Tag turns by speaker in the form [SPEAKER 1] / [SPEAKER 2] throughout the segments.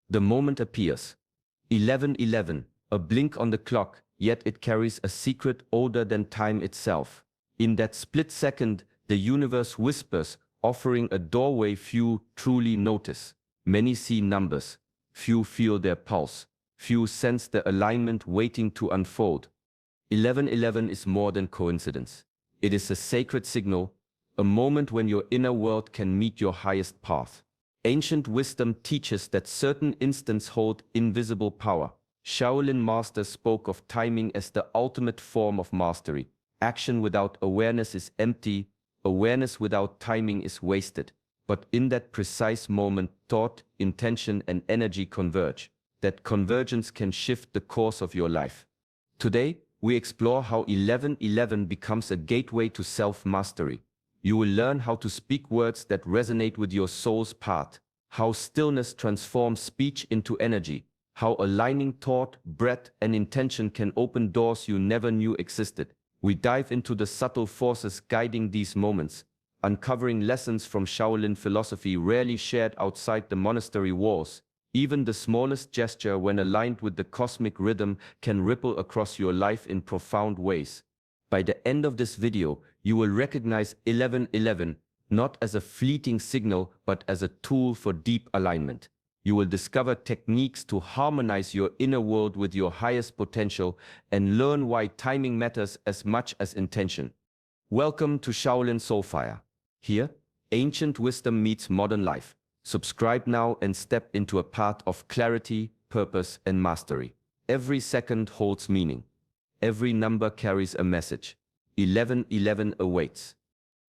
[SPEAKER 1] The moment appears. 11:11, a blink on the clock, yet it carries a secret older than time itself. In that split second, the universe whispers, offering a doorway few truly notice. Many see numbers, few feel their pulse, few sense the alignment waiting to unfold. 11:11 is more than coincidence. It is a sacred signal, a moment when your inner world can meet your highest path. Ancient wisdom teaches that certain instants hold invisible power. Shaolin masters spoke of timing as the ultimate form of mastery. Action without awareness is empty, awareness without timing is wasted. But in that precise moment, thought, intention, and energy converge. That convergence can shift the course of your life. Today, we explore how 11:11 becomes a gateway to self-mastery. You will learn how to speak words that resonate with your soul's path, how stillness transforms speech into energy, how aligning thought, breath, and intention can open doors you never knew existed. We dive into the subtle forces guiding these moments, uncovering lessons from Shaolin philosophy rarely shared outside the monastery walls. Even the smallest gesture, when aligned with the cosmic rhythm, can ripple across your life in profound ways. By the end of this video, you will recognize 11:11 not as a fleeting signal, but as a tool for deep alignment. You will discover techniques to harmonize your inner world with your highest potential and learn why timing matters as much as intention. Welcome to Shaolin Soulfire. Here, ancient wisdom meets modern life. Subscribe now and step into a path of clarity, purpose, and mastery. Every second holds meaning. Every number carries a message. 11:11 awaits.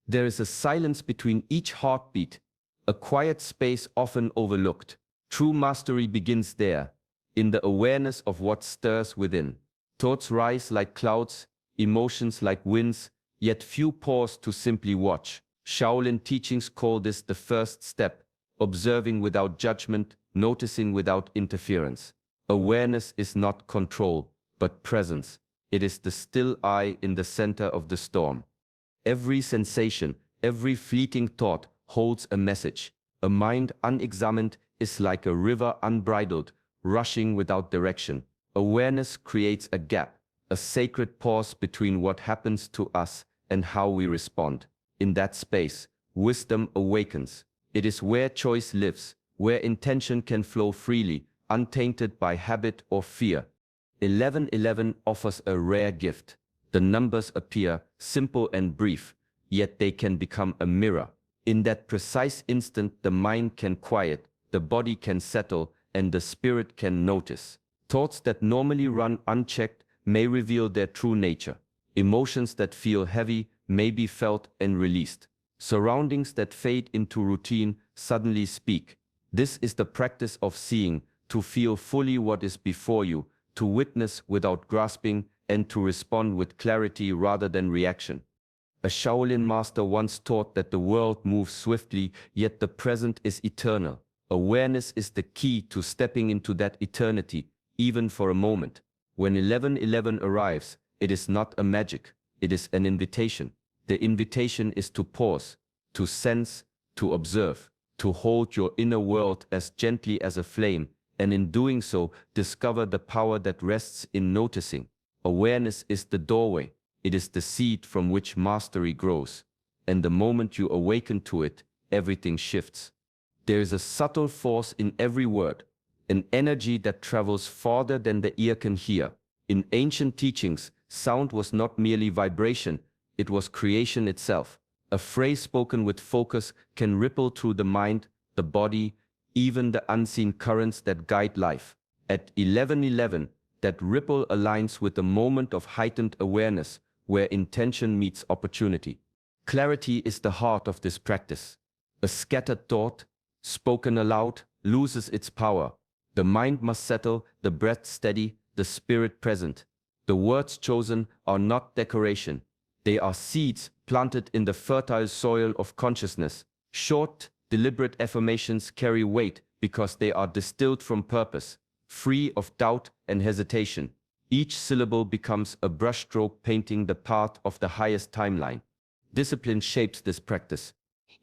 [SPEAKER 1] There is a silence between each heartbeat, a quiet space often overlooked. True mastery begins there, in the awareness of what stirs within. Thoughts rise like clouds, emotions like winds, yet few pause to simply watch. Shaolin teachings call this the first step, observing without judgment, noticing without interference. Awareness is not control, but presence. It is the still eye in the center of the storm. Every sensation, every fleeting thought holds a message. A mind unexamined is like a river unbridled, rushing without direction. Awareness creates a gap, a sacred pause between what happens to us and how we respond. In that space, wisdom awakens. It is where choice lives, where intention can flow freely, untainted by habit or fear. 11:11 offers a rare gift. The numbers appear simple and brief, yet they can become a mirror. In that precise instant, the mind can quiet, the body can settle, and the spirit can notice. Thoughts that normally run unchecked may reveal their true nature. Emotions that feel heavy may be felt and released. Surroundings that fade into routine suddenly speak. This is the practice of seeing, to feel fully what is before you, to witness without grasping, and to respond with clarity rather than reaction. A Shaolin master once taught that the world moves swiftly, yet the present is eternal. Awareness is the key to stepping into that eternity, even for a moment. When 11:11 arrives, it is not a magic, it is an invitation. The invitation is to pause, to sense, to observe, to hold your inner world as gently as a flame, and in doing so, discover the power that rests in noticing. Awareness is the doorway. It is the seed from which mastery grows. And the moment you awaken to it, everything shifts. There is a subtle force in every word, an energy that travels farther than the ear can hear. In ancient teachings, sound was not merely vibration, it was creation itself. A phrase spoken with focus can ripple through the mind, the body, even the unseen currents that guide life. At 11:11, that ripple aligns with the moment of heightened awareness, where intention meets opportunity. Clarity is the heart of this practice. A scattered thought, spoken aloud, loses its power. The mind must settle, the breath steady, the spirit present. The words chosen are not decoration. They are seeds planted in the fertile soil of consciousness. Short, deliberate affirmations carry weight because they are distilled from purpose, free of doubt and hesitation. Each syllable becomes a brushstroke painting the path of the highest timeline. Discipline shapes this practice.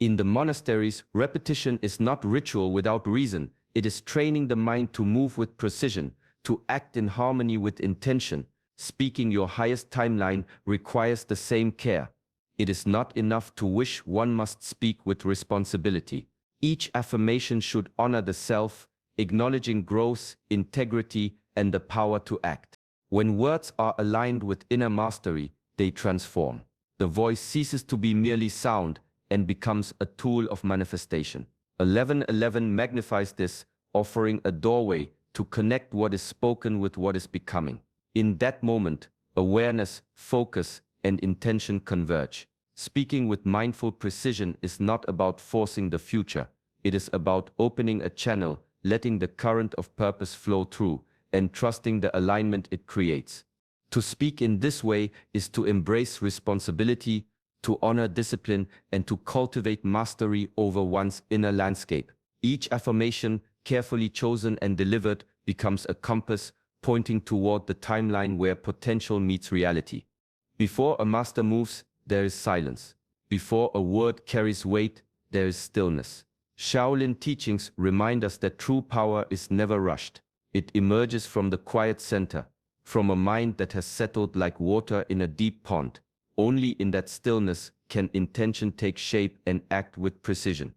[SPEAKER 1] In the monasteries, repetition is not ritual without reason. It is training the mind to move with precision, to act in harmony with intention. Speaking your highest timeline requires the same care. It is not enough to wish, one must speak with responsibility. Each affirmation should honor the self, acknowledging growth, integrity, and the power to act. When words are aligned with inner mastery, they transform. The voice ceases to be merely sound and becomes a tool of manifestation. 1111 magnifies this, offering a doorway to connect what is spoken with what is becoming. In that moment, awareness, focus, and intention converge. Speaking with mindful precision is not about forcing the future. It is about opening a channel, letting the current of purpose flow through, and trusting the alignment it creates. To speak in this way is to embrace responsibility, to honor discipline, and to cultivate mastery over one's inner landscape. Each affirmation, carefully chosen and delivered, becomes a compass pointing toward the timeline where potential meets reality. Before a master moves, there is silence. Before a word carries weight, there is stillness. Shaolin teachings remind us that true power is never rushed. It emerges from the quiet center, from a mind that has settled like water in a deep pond. Only in that stillness can intention take shape and act with precision.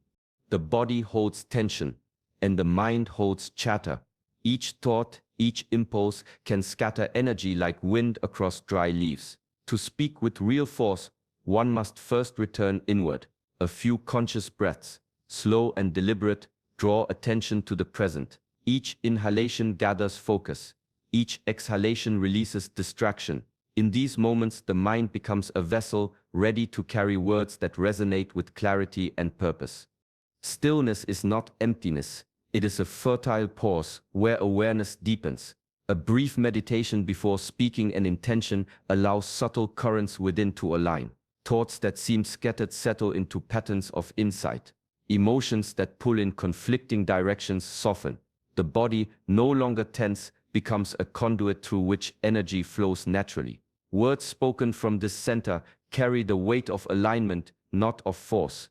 [SPEAKER 1] The body holds tension, and the mind holds chatter. Each thought, each impulse can scatter energy like wind across dry leaves. To speak with real force, one must first return inward. A few conscious breaths, slow and deliberate, draw attention to the present. Each inhalation gathers focus. Each exhalation releases distraction. In these moments, the mind becomes a vessel ready to carry words that resonate with clarity and purpose. Stillness is not emptiness. It is a fertile pause where awareness deepens. A brief meditation before speaking an intention allows subtle currents within to align. Thoughts that seem scattered settle into patterns of insight. Emotions that pull in conflicting directions soften. The body, no longer tense, becomes a conduit through which energy flows naturally. Words spoken from this center carry the weight of alignment, not of force.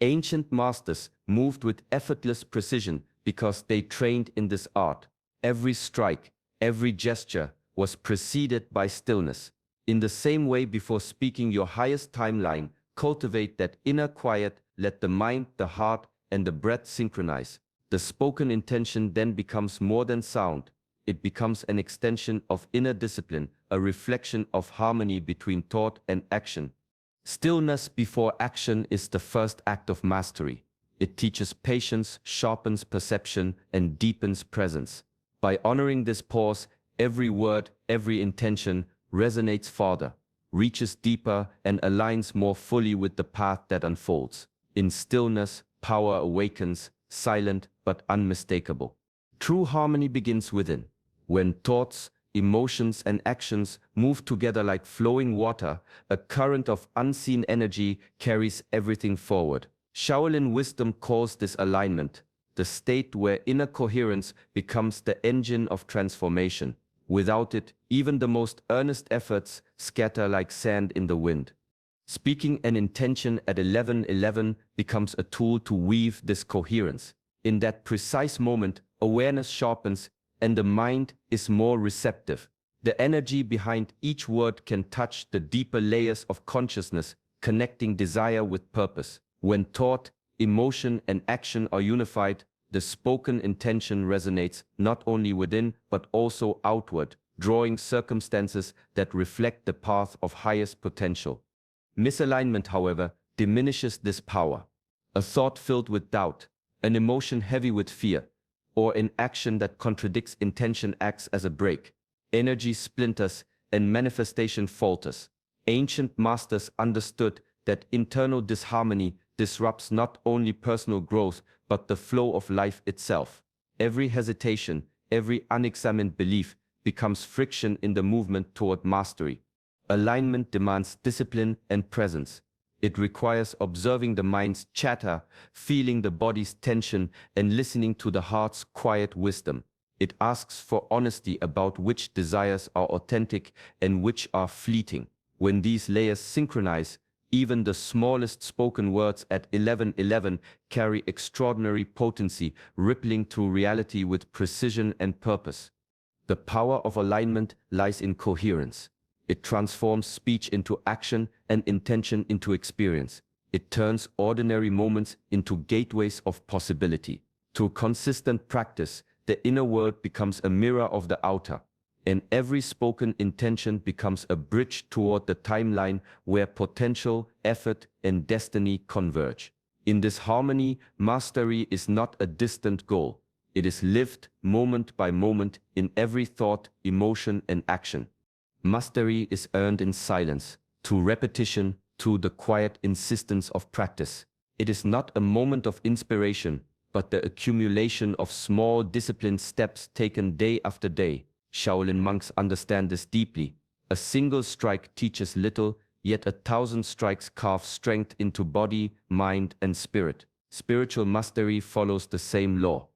[SPEAKER 1] Ancient masters moved with effortless precision because they trained in this art. Every strike, every gesture was preceded by stillness. In the same way, before speaking your highest timeline, cultivate that inner quiet, let the mind, the heart, and the breath synchronize. The spoken intention then becomes more than sound. It becomes an extension of inner discipline, a reflection of harmony between thought and action. Stillness before action is the first act of mastery. It teaches patience, sharpens perception, and deepens presence. By honoring this pause, every word, every intention resonates farther, reaches deeper, and aligns more fully with the path that unfolds. In stillness, power awakens, silent but unmistakable. True harmony begins within. When thoughts, emotions, and actions move together like flowing water, a current of unseen energy carries everything forward. Shaolin wisdom calls this alignment, the state where inner coherence becomes the engine of transformation. Without it, even the most earnest efforts scatter like sand in the wind. Speaking an intention at 11:11 becomes a tool to weave this coherence. In that precise moment, awareness sharpens and the mind is more receptive. The energy behind each word can touch the deeper layers of consciousness, connecting desire with purpose. When thought, emotion, and action are unified, the spoken intention resonates not only within but also outward, drawing circumstances that reflect the path of highest potential. Misalignment, however, diminishes this power. A thought filled with doubt, an emotion heavy with fear, or an action that contradicts intention acts as a break. Energy splinters and manifestation falters. Ancient masters understood that internal disharmony disrupts not only personal growth but the flow of life itself. Every hesitation, every unexamined belief becomes friction in the movement toward mastery. Alignment demands discipline and presence. It requires observing the mind's chatter, feeling the body's tension, and listening to the heart's quiet wisdom. It asks for honesty about which desires are authentic and which are fleeting. When these layers synchronize, Even the smallest spoken words at 11:11 carry extraordinary potency, rippling through reality with precision and purpose. The power of alignment lies in coherence. It transforms speech into action and intention into experience. It turns ordinary moments into gateways of possibility. Through consistent practice, the inner world becomes a mirror of the outer, and every spoken intention becomes a bridge toward the timeline where potential, effort, and destiny converge. In this harmony, mastery is not a distant goal. It is lived moment by moment in every thought, emotion, and action. Mastery is earned in silence, through repetition, through the quiet insistence of practice. It is not a moment of inspiration, but the accumulation of small disciplined steps taken day after day. Shaolin monks understand this deeply. A single strike teaches little, yet 1,000 strikes carve strength into body, mind, and spirit. Spiritual mastery follows the same law.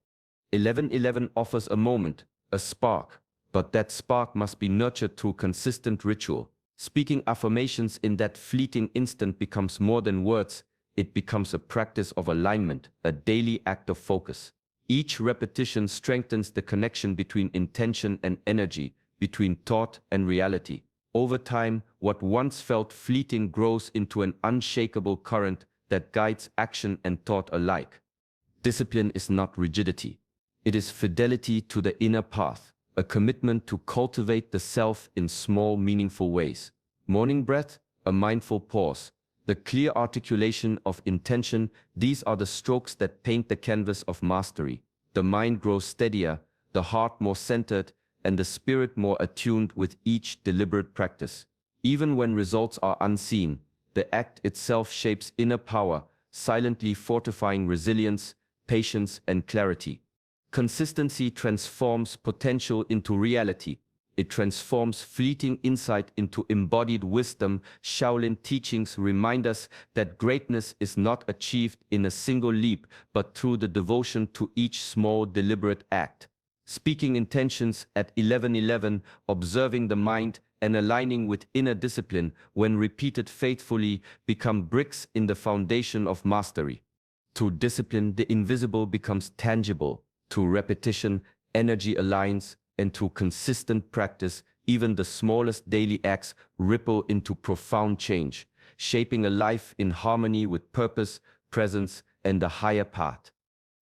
[SPEAKER 1] 11:11 offers a moment, a spark, but that spark must be nurtured through consistent ritual. Speaking affirmations in that fleeting instant becomes more than words. It becomes a practice of alignment, a daily act of focus. Each repetition strengthens the connection between intention and energy, between thought and reality. Over time, what once felt fleeting grows into an unshakable current that guides action and thought alike. Discipline is not rigidity. It is fidelity to the inner path, a commitment to cultivate the self in small, meaningful ways. Morning breath, a mindful pause, the clear articulation of intention, these are the strokes that paint the canvas of mastery. The mind grows steadier, the heart more centered, and the spirit more attuned with each deliberate practice. Even when results are unseen, the act itself shapes inner power, silently fortifying resilience, patience, and clarity. Consistency transforms potential into reality. It transforms fleeting insight into embodied wisdom. Shaolin teachings remind us that greatness is not achieved in a single leap, but through the devotion to each small, deliberate act. Speaking intentions at 11:11, observing the mind, and aligning with inner discipline, when repeated faithfully, become bricks in the foundation of mastery. Through discipline, the invisible becomes tangible. Through repetition, energy aligns, and through consistent practice, even the smallest daily acts ripple into profound change, shaping a life in harmony with purpose, presence, and the higher path.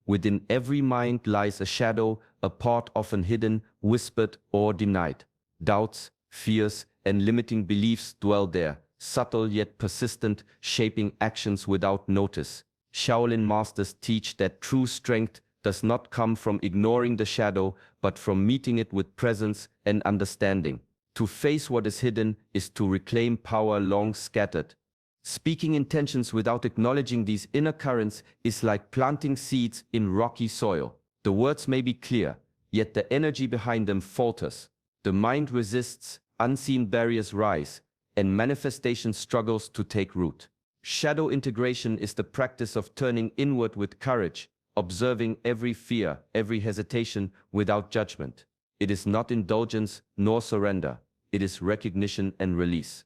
[SPEAKER 1] Within every mind lies a shadow, a part often hidden, whispered, or denied. Doubts, fears, and limiting beliefs dwell there, subtle yet persistent, shaping actions without notice. Shaolin masters teach that true strength does not come from ignoring the shadow, but from meeting it with presence and understanding. To face what is hidden is to reclaim power long scattered. Speaking intentions without acknowledging these inner currents is like planting seeds in rocky soil. The words may be clear, yet the energy behind them falters. The mind resists, unseen barriers rise, and manifestation struggles to take root. Shadow integration is the practice of turning inward with courage, observing every fear, every hesitation without judgment. It is not indulgence nor surrender. It is recognition and release.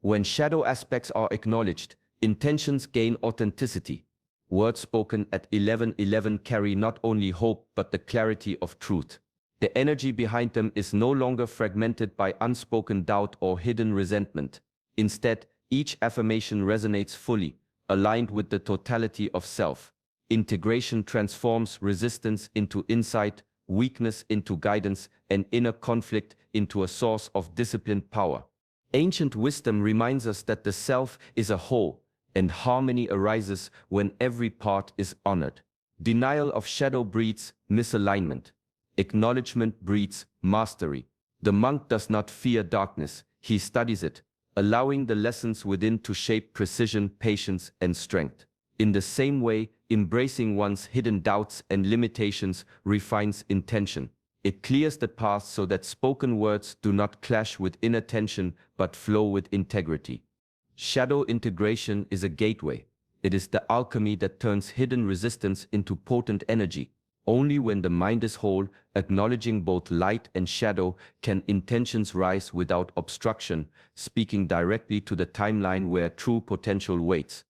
[SPEAKER 1] When shadow aspects are acknowledged, intentions gain authenticity. Words spoken at 11:11 carry not only hope but the clarity of truth. The energy behind them is no longer fragmented by unspoken doubt or hidden resentment. Instead, each affirmation resonates fully, aligned with the totality of self. Integration transforms resistance into insight, weakness into guidance, and inner conflict into a source of disciplined power. Ancient wisdom reminds us that the self is a whole, and harmony arises when every part is honored. Denial of shadow breeds misalignment. Acknowledgement breeds mastery. The monk does not fear darkness, he studies it, allowing the lessons within to shape precision, patience, and strength. In the same way, embracing one's hidden doubts and limitations refines intention. It clears the path so that spoken words do not clash with inner tension but flow with integrity. Shadow integration is a gateway. It is the alchemy that turns hidden resistance into potent energy. Only when the mind is whole, acknowledging both light and shadow, can intentions rise without obstruction, speaking directly to the timeline where true potential waits.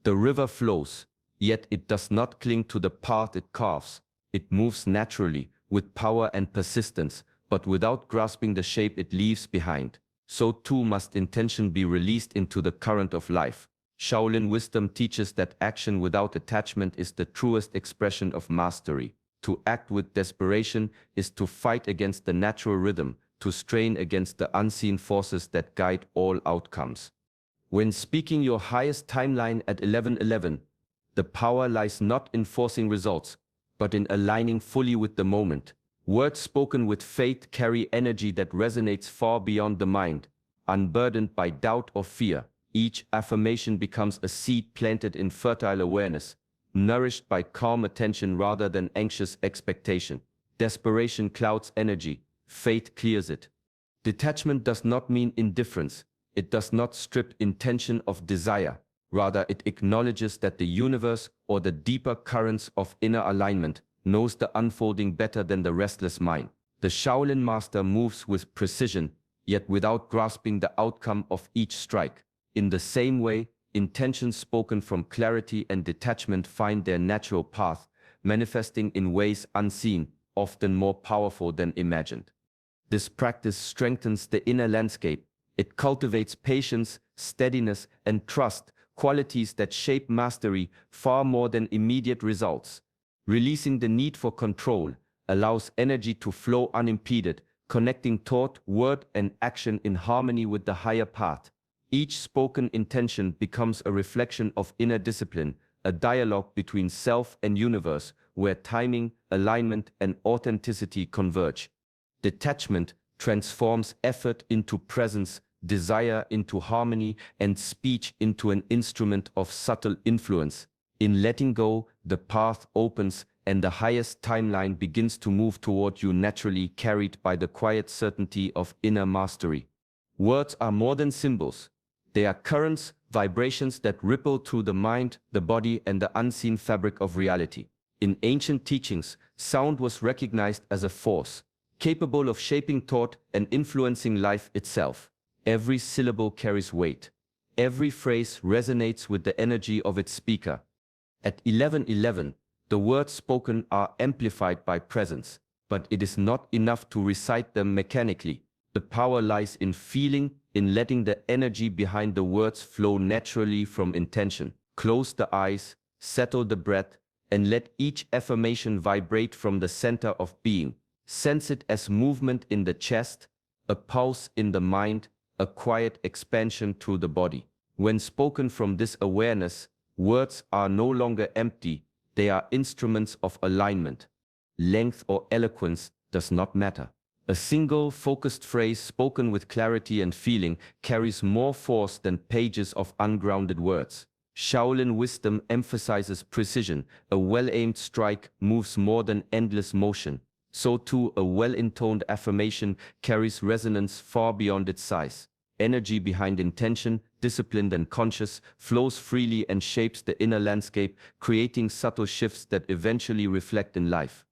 [SPEAKER 1] The river flows, yet it does not cling to the path it carves. It moves naturally, with power and persistence, but without grasping the shape it leaves behind. So too must intention be released into the current of life. Shaolin wisdom teaches that action without attachment is the truest expression of mastery. To act with desperation is to fight against the natural rhythm, to strain against the unseen forces that guide all outcomes. When speaking your highest timeline at 11:11, the power lies not in forcing results, but in aligning fully with the moment. Words spoken with faith carry energy that resonates far beyond the mind, unburdened by doubt or fear. Each affirmation becomes a seed planted in fertile awareness, nourished by calm attention rather than anxious expectation. Desperation clouds energy, faith clears it. Detachment does not mean indifference. It does not strip intention of desire. Rather, it acknowledges that the universe, or the deeper currents of inner alignment, knows the unfolding better than the restless mind. The Shaolin master moves with precision, yet without grasping the outcome of each strike. In the same way, intentions spoken from clarity and detachment find their natural path, manifesting in ways unseen, often more powerful than imagined. This practice strengthens the inner landscape. It cultivates patience, steadiness, and trust, qualities that shape mastery far more than immediate results. Releasing the need for control allows energy to flow unimpeded, connecting thought, word, and action in harmony with the higher path. Each spoken intention becomes a reflection of inner discipline, a dialogue between self and universe, where timing, alignment, and authenticity converge. Detachment transforms effort into presence, desire into harmony, and speech into an instrument of subtle influence. In letting go, the path opens, and the highest timeline begins to move toward you naturally, carried by the quiet certainty of inner mastery. Words are more than symbols. They are currents, vibrations that ripple through the mind, the body, and the unseen fabric of reality. In ancient teachings, sound was recognized as a force, capable of shaping thought and influencing life itself. Every syllable carries weight. Every phrase resonates with the energy of its speaker. At 11:11, the words spoken are amplified by presence, but it is not enough to recite them mechanically. The power lies in feeling, in letting the energy behind the words flow naturally from intention. Close the eyes, settle the breath, and let each affirmation vibrate from the center of being. Sense it as movement in the chest, a pulse in the mind, a quiet expansion through the body. When spoken from this awareness, words are no longer empty, they are instruments of alignment. Length or eloquence does not matter. A single, focused phrase spoken with clarity and feeling carries more force than pages of ungrounded words. Shaolin wisdom emphasizes precision. A well-aimed strike moves more than endless motion. So too, a well-intoned affirmation carries resonance far beyond its size. Energy behind intention, disciplined and conscious, flows freely and shapes the inner landscape, creating subtle shifts that eventually reflect in life.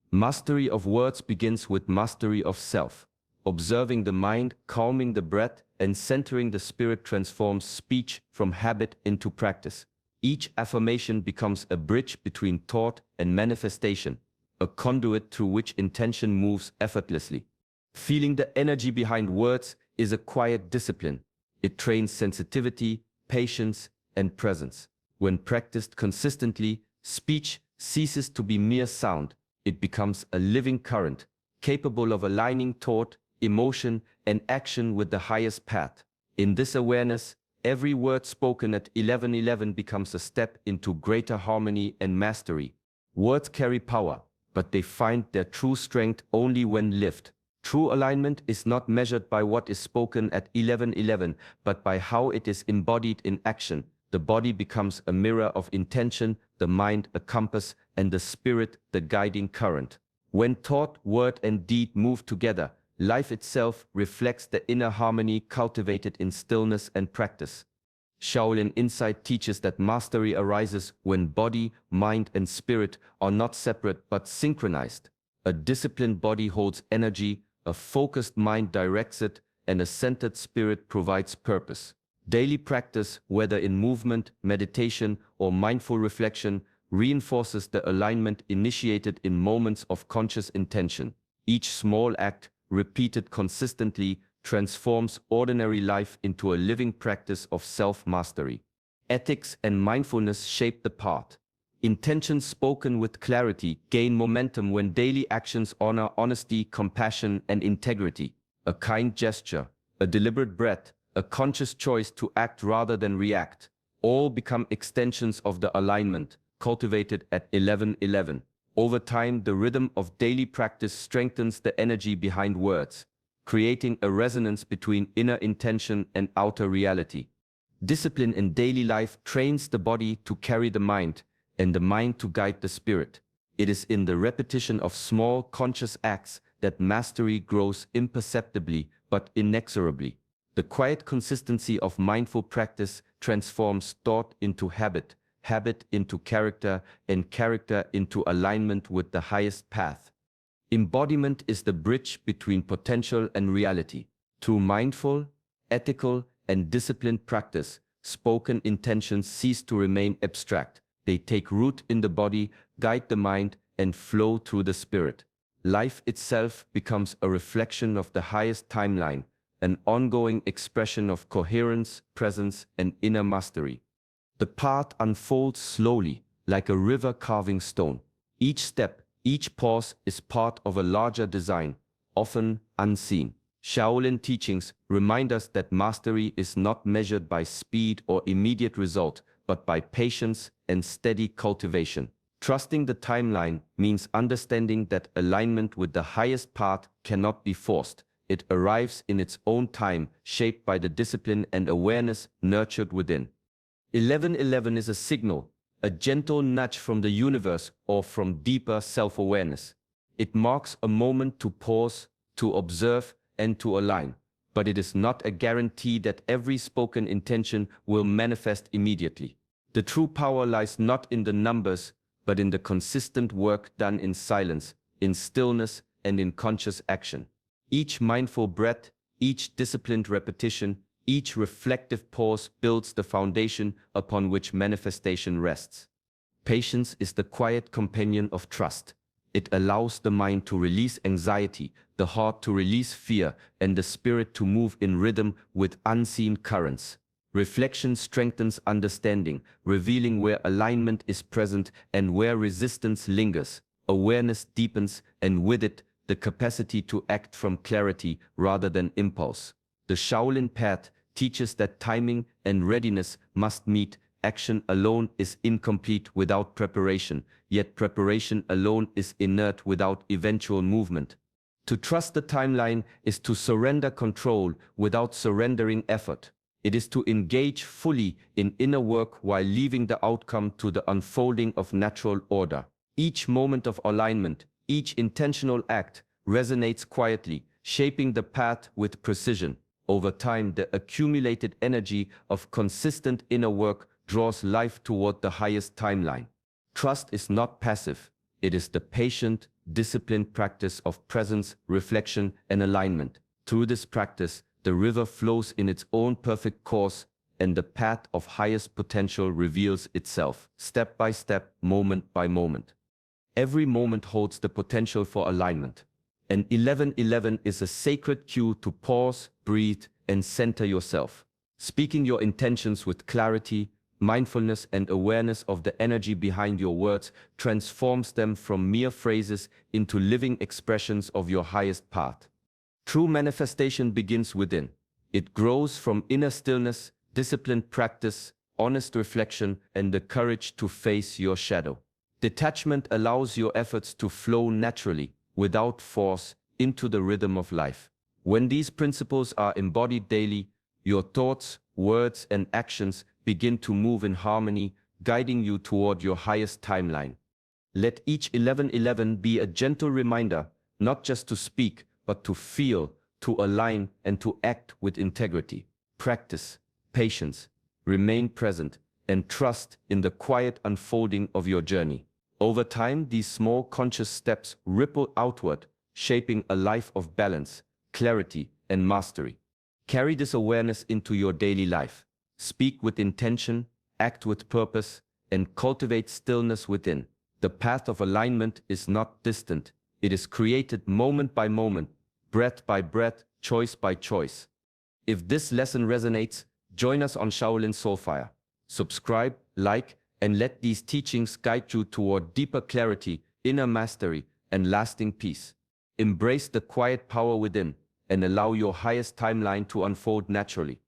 [SPEAKER 1] Mastery of words begins with mastery of self. Observing the mind, calming the breath, and centering the spirit transforms speech from habit into practice. Each affirmation becomes a bridge between thought and manifestation, a conduit through which intention moves effortlessly. Feeling the energy behind words is a quiet discipline. It trains sensitivity, patience, and presence. When practiced consistently, speech ceases to be mere sound. It becomes a living current, capable of aligning thought, emotion, and action with the highest path. In this awareness, every word spoken at 11:11 becomes a step into greater harmony and mastery. Words carry power, but they find their true strength only when lived. True alignment is not measured by what is spoken at 11:11, but by how it is embodied in action. The body becomes a mirror of intention, the mind a compass, and the spirit the guiding current. When thought, word, and deed move together, life itself reflects the inner harmony cultivated in stillness and practice. Shaolin insight teaches that mastery arises when body, mind, and spirit are not separate but synchronized. A disciplined body holds energy, a focused mind directs it, and a centered spirit provides purpose. Daily practice, whether in movement, meditation, or mindful reflection, reinforces the alignment initiated in moments of conscious intention. Each small act, repeated consistently, transforms ordinary life into a living practice of self-mastery. Ethics and mindfulness shape the path. Intentions spoken with clarity gain momentum when daily actions honor honesty, compassion, and integrity. A kind gesture, a deliberate breath, a conscious choice to act rather than react, all become extensions of the alignment cultivated at 11:11. Over time, the rhythm of daily practice strengthens the energy behind words, creating a resonance between inner intention and outer reality. Discipline in daily life trains the body to carry the mind, and the mind to guide the spirit. It is in the repetition of small conscious acts that mastery grows imperceptibly but inexorably. The quiet consistency of mindful practice transforms thought into habit, habit into character, and character into alignment with the highest path. Embodiment is the bridge between potential and reality. Through mindful, ethical, and disciplined practice, spoken intentions cease to remain abstract. They take root in the body, guide the mind, and flow through the spirit. Life itself becomes a reflection of the highest timeline, an ongoing expression of coherence, presence, and inner mastery. The path unfolds slowly, like a river carving stone. Each step, each pause is part of a larger design, often unseen. Shaolin teachings remind us that mastery is not measured by speed or immediate result, but by patience and steady cultivation. Trusting the timeline means understanding that alignment with the highest path cannot be forced. It arrives in its own time, shaped by the discipline and awareness nurtured within. 11:11 is a signal, a gentle nudge from the universe or from deeper self-awareness. It marks a moment to pause, to observe, and to align. But it is not a guarantee that every spoken intention will manifest immediately. The true power lies not in the numbers, but in the consistent work done in silence, in stillness, and in conscious action. Each mindful breath, each disciplined repetition, each reflective pause builds the foundation upon which manifestation rests. Patience is the quiet companion of trust. It allows the mind to release anxiety, the heart to release fear, and the spirit to move in rhythm with unseen currents. Reflection strengthens understanding, revealing where alignment is present and where resistance lingers. Awareness deepens, and with it, the capacity to act from clarity rather than impulse. The Shaolin path teaches that timing and readiness must meet. Action alone is incomplete without preparation, yet preparation alone is inert without eventual movement. To trust the timeline is to surrender control without surrendering effort. It is to engage fully in inner work while leaving the outcome to the unfolding of natural order. Each moment of alignment, each intentional act resonates quietly, shaping the path with precision. Over time, the accumulated energy of consistent inner work draws life toward the highest timeline. Trust is not passive. It is the patient, disciplined practice of presence, reflection, and alignment. Through this practice, the river flows in its own perfect course, and the path of highest potential reveals itself, step by step, moment by moment. Every moment holds the potential for alignment. And 11:11 is a sacred cue to pause, breathe, and center yourself. Speaking your intentions with clarity, mindfulness, and awareness of the energy behind your words transforms them from mere phrases into living expressions of your highest path. True manifestation begins within. It grows from inner stillness, disciplined practice, honest reflection, and the courage to face your shadow. Detachment allows your efforts to flow naturally, without force, into the rhythm of life. When these principles are embodied daily, your thoughts, words, and actions begin to move in harmony, guiding you toward your highest timeline. Let each 11:11 be a gentle reminder, not just to speak, but to feel, to align, and to act with integrity. Practice, patience, remain present, and trust in the quiet unfolding of your journey. Over time, these small conscious steps ripple outward, shaping a life of balance, clarity, and mastery. Carry this awareness into your daily life. Speak with intention, act with purpose, and cultivate stillness within. The path of alignment is not distant. It is created moment by moment, breath by breath, choice by choice. If this lesson resonates, join us on Shaolin Soulfire. Subscribe, like, and let these teachings guide you toward deeper clarity, inner mastery, and lasting peace. Embrace the quiet power within and allow your highest timeline to unfold naturally.